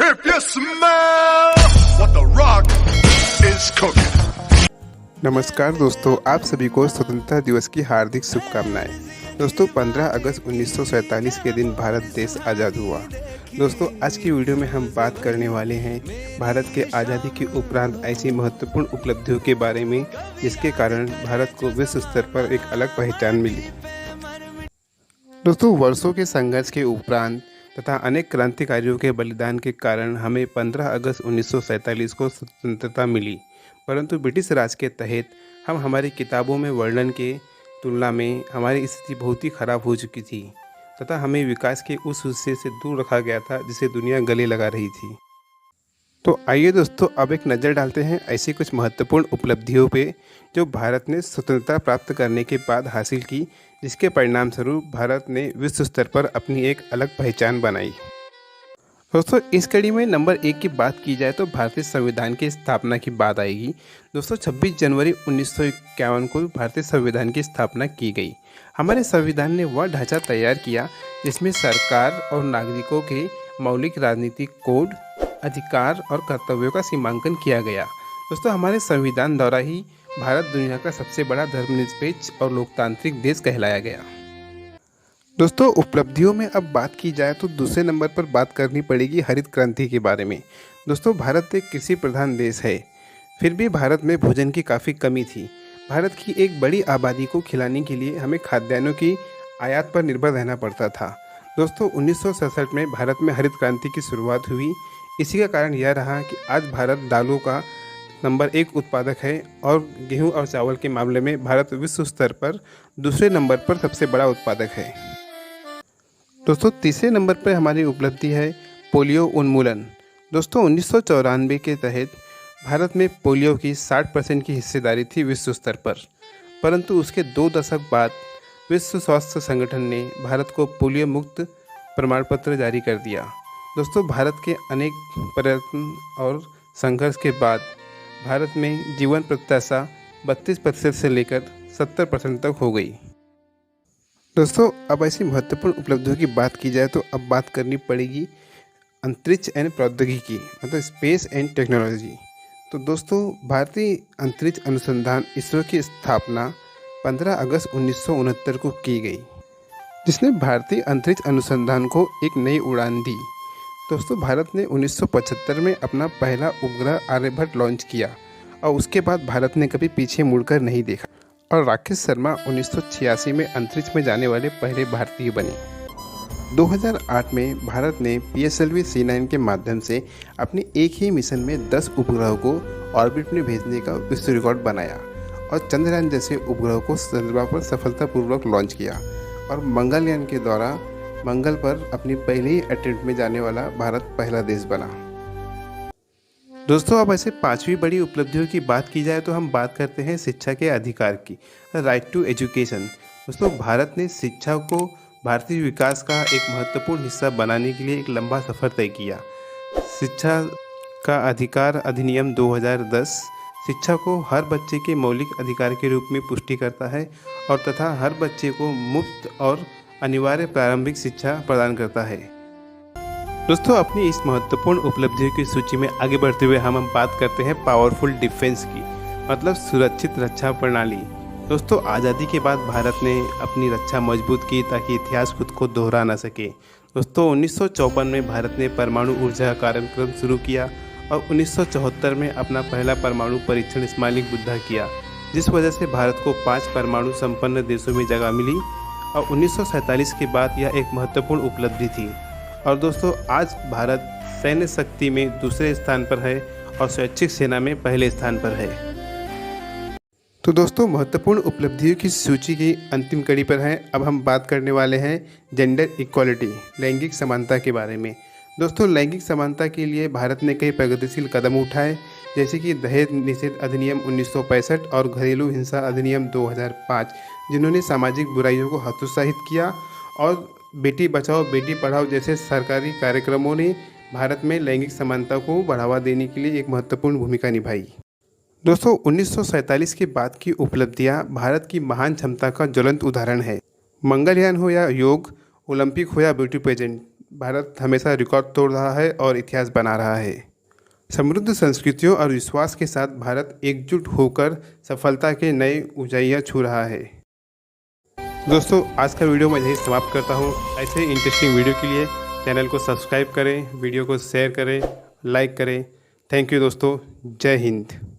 If you smell what the rock is cooking. नमस्कार दोस्तों, आप सभी को स्वतंत्रता दिवस की हार्दिक शुभकामनाएं। दोस्तों 15 अगस्त 1947 के दिन भारत देश आज़ाद हुआ। दोस्तों आज की वीडियो में हम बात करने वाले हैं भारत के आज़ादी के उपरांत ऐसी महत्वपूर्ण उपलब्धियों के बारे में जिसके कारण भारत को विश्व स्तर पर एक अलग पहचान मिली। दोस्तों वर्षों के संघर्ष के उपरांत तथा अनेक क्रांतिकारियों के बलिदान के कारण हमें 15 अगस्त 1947 को स्वतंत्रता मिली, परंतु ब्रिटिश राज के तहत हम हमारी किताबों में वर्णन के तुलना में हमारी स्थिति बहुत ही खराब हो चुकी थी तथा हमें विकास के उस हिस्से से दूर रखा गया था जिसे दुनिया गले लगा रही थी। तो आइए दोस्तों अब एक नज़र डालते हैं ऐसी कुछ महत्वपूर्ण उपलब्धियों पे जो भारत ने स्वतंत्रता प्राप्त करने के बाद हासिल की, जिसके परिणाम स्वरूप भारत ने विश्व स्तर पर अपनी एक अलग पहचान बनाई। दोस्तों इस कड़ी में नंबर 1 की बात की जाए तो भारतीय संविधान की स्थापना की बात आएगी। दोस्तों 26 जनवरी 1951 को भारतीय संविधान की स्थापना की गई। हमारे संविधान ने वह ढांचा तैयार किया जिसमें सरकार और नागरिकों के मौलिक राजनीतिक कोड, अधिकार और कर्तव्यों का सीमांकन किया गया। दोस्तों हमारे संविधान द्वारा ही भारत दुनिया का सबसे बड़ा धर्मनिरपेक्ष और लोकतांत्रिक देश कहलाया गया। दोस्तों उपलब्धियों में अब बात की जाए तो दूसरे नंबर पर बात करनी पड़ेगी हरित क्रांति के बारे में। दोस्तों भारत एक कृषि प्रधान देश है, फिर भी भारत में भोजन की काफ़ी कमी थी। भारत की एक बड़ी आबादी को खिलाने के लिए हमें खाद्यान्नों की आयात पर निर्भर रहना पड़ता था। दोस्तों 1967 में भारत में हरित क्रांति की शुरुआत हुई। इसी का कारण यह रहा कि आज भारत दालों का नंबर 1 उत्पादक है और गेहूं और चावल के मामले में भारत विश्व स्तर पर दूसरे नंबर पर सबसे बड़ा उत्पादक है। दोस्तों तीसरे नंबर पर हमारी उपलब्धि है पोलियो उन्मूलन। दोस्तों 1994 के तहत भारत में पोलियो की 60% की हिस्सेदारी थी विश्व स्तर पर, परंतु उसके 2 दशक बाद विश्व स्वास्थ्य संगठन ने भारत को पोलियो मुक्त प्रमाण पत्र जारी कर दिया। दोस्तों भारत के अनेक प्रयत्न और संघर्ष के बाद भारत में जीवन प्रत्याशा 32% से लेकर 70% तक हो गई। दोस्तों अब ऐसी महत्वपूर्ण उपलब्धियों की बात की जाए तो अब बात करनी पड़ेगी अंतरिक्ष एंड प्रौद्योगिकी, मतलब स्पेस एंड टेक्नोलॉजी। तो दोस्तों भारतीय अंतरिक्ष अनुसंधान इसरो की स्थापना 15 अगस्त 1969 को की गई, जिसने भारतीय अंतरिक्ष अनुसंधान को एक नई उड़ान दी। दोस्तों भारत ने 1975 में अपना पहला उपग्रह आर्यभट्ट लॉन्च किया और उसके बाद भारत ने कभी पीछे मुड़कर नहीं देखा और राकेश शर्मा 1986 में अंतरिक्ष में जाने वाले पहले भारतीय बने। 2008 में भारत ने PSLV C9 के माध्यम से अपने एक ही मिशन में 10 उपग्रहों को ऑर्बिट में भेजने का विश्व रिकॉर्ड बनाया और चंद्रयान जैसे उपग्रहों को चंद्रमा पर सफलतापूर्वक लॉन्च किया और मंगलयान के द्वारा मंगल पर अपनी पहले ही अटेम्प्ट में जाने वाला भारत पहला देश बना। दोस्तों अब ऐसे 5वीं बड़ी उपलब्धियों की बात की जाए तो हम बात करते हैं शिक्षा के अधिकार की, राइट टू एजुकेशन। दोस्तों भारत ने शिक्षा को भारतीय विकास का एक महत्वपूर्ण हिस्सा बनाने के लिए एक लंबा सफ़र तय किया। शिक्षा का अधिकार अधिनियम 2010 शिक्षा को हर बच्चे के मौलिक अधिकार के रूप में पुष्टि करता है और तथा हर बच्चे को मुफ्त और अनिवार्य प्रारंभिक शिक्षा प्रदान करता है। दोस्तों अपनी इस महत्वपूर्ण उपलब्धियों की सूची में आगे बढ़ते हुए हम बात करते हैं पावरफुल डिफेंस की, मतलब सुरक्षित रक्षा प्रणाली। दोस्तों आज़ादी के बाद भारत ने अपनी रक्षा मजबूत की ताकि इतिहास खुद को दोहरा ना सके। दोस्तों 1954 में भारत ने परमाणु ऊर्जा कार्यक्रम शुरू किया और 1974 में अपना पहला परमाणु परीक्षण इस्माइल बुद्धा किया, जिस वजह से भारत को 5 परमाणु संपन्न देशों में जगह मिली और 1947 के बाद यह एक महत्वपूर्ण उपलब्धि थी। और दोस्तों आज भारत सैन्य शक्ति में दूसरे स्थान पर है और स्वैच्छिक सेना में पहले स्थान पर है। तो दोस्तों महत्वपूर्ण उपलब्धियों की सूची की अंतिम कड़ी पर है। अब हम बात करने वाले हैं जेंडर इक्वालिटी, लैंगिक समानता के बारे में। दोस्तों लैंगिक समानता के लिए भारत ने कई प्रगतिशील कदम उठाए, जैसे कि दहेज निषेध अधिनियम 1965 और घरेलू हिंसा अधिनियम 2005, जिन्होंने सामाजिक बुराइयों को हतोत्साहित किया, और बेटी बचाओ बेटी पढ़ाओ जैसे सरकारी कार्यक्रमों ने भारत में लैंगिक समानता को बढ़ावा देने के लिए एक महत्वपूर्ण भूमिका निभाई। दोस्तों 1947 के बाद की उपलब्धियां भारत की महान क्षमता का ज्वलंत उदाहरण है। मंगलयान हो या योग, ओलंपिक हो या ब्यूटी पेजेंट, भारत हमेशा रिकॉर्ड तोड़ रहा है और इतिहास बना रहा है। समृद्ध संस्कृतियों और विश्वास के साथ भारत एकजुट होकर सफलता के नए ऊंचाइयां छू रहा है। दोस्तों, आज का वीडियो मैं यही समाप्त करता हूँ। ऐसे ही इंटरेस्टिंग वीडियो के लिए चैनल को सब्सक्राइब करें, वीडियो को शेयर करें, लाइक करें। थैंक यू दोस्तों। जय हिंद।